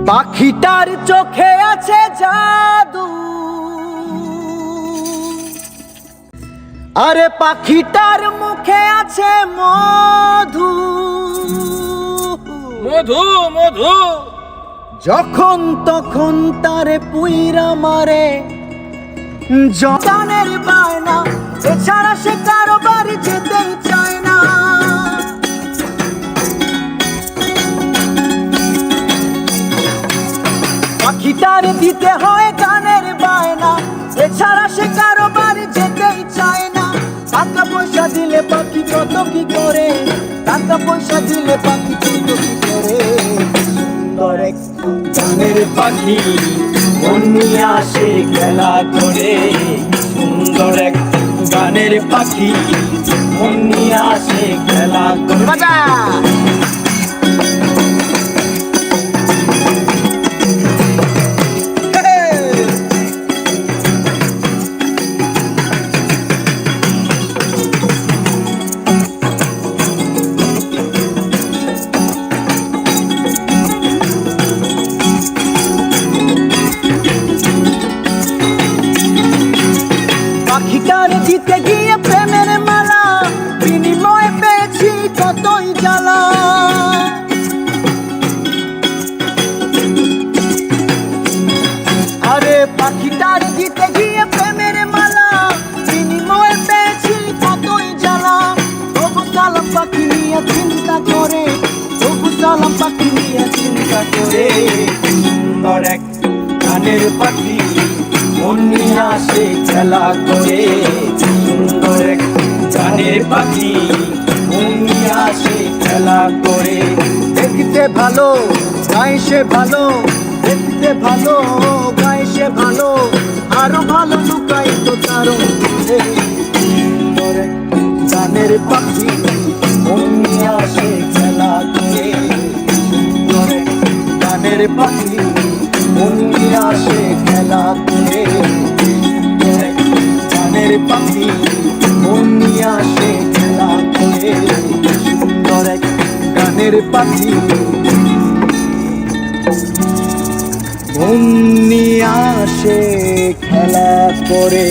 পাখিটার চোখে আছে জাদু, আরে পাখিটার মুখে আছে মধু। মধু মধু যখন তখন তারে পুইরা মারে জানের বায়না, এছাড়া সে কারো বাড়ি যেতেই চায় না। পাখিটার দিতে হয় গানের বায়না, এছাড়া সে কারো বাড়ি যেতেই চায় না। টাকা পয়সা দিলে পাখি কত কি করে, টাকা পয়সা দিলে পাখি কত কি করে। সুন্দর এক গানের পাখি মন নিয়ে আসে খেলা করে। সুন্দর এক গানের পাখি মন নিয়ে আসে খেলা করে। বাজা পাখিটার দিতে গিয়ে প্রেমের মালা, বিনিময়ে পেয়েছি কতই জ্বালা। আরে পাখিটার দিতে গিয়ে প্রেমের মালা, বিনিময়ে পেয়েছি কতই জ্বালা। তবু সালাম পাখি নিয়ে চিন্তা করে, তবু সালাম পাখি নিয়ে চিন্তা করে। সুন্দর এক গানের পাখি মন নিয়ে আসে খেলা করে। সুন্দর এক গানের পাখি মন নিয়ে আসে খেলা করে। দেখতে ভালো গায়ে সে ভালো, দেখতে ভালো গায়ে সে ভালো, আরো ভালো লুকাই তো তার মধ্যে। সুন্দর এক গানের পাখি মন নিয়ে আসে খেলা করে। সুন্দর এক গানের পাখি মন নিয়ে আসে খেলা করে। সুন্দর এক গানের পাখি মন নিয়ে আসে খেলা করে। সুন্দর এক গানের পাখি মন নিয়ে আসে খেলা করে।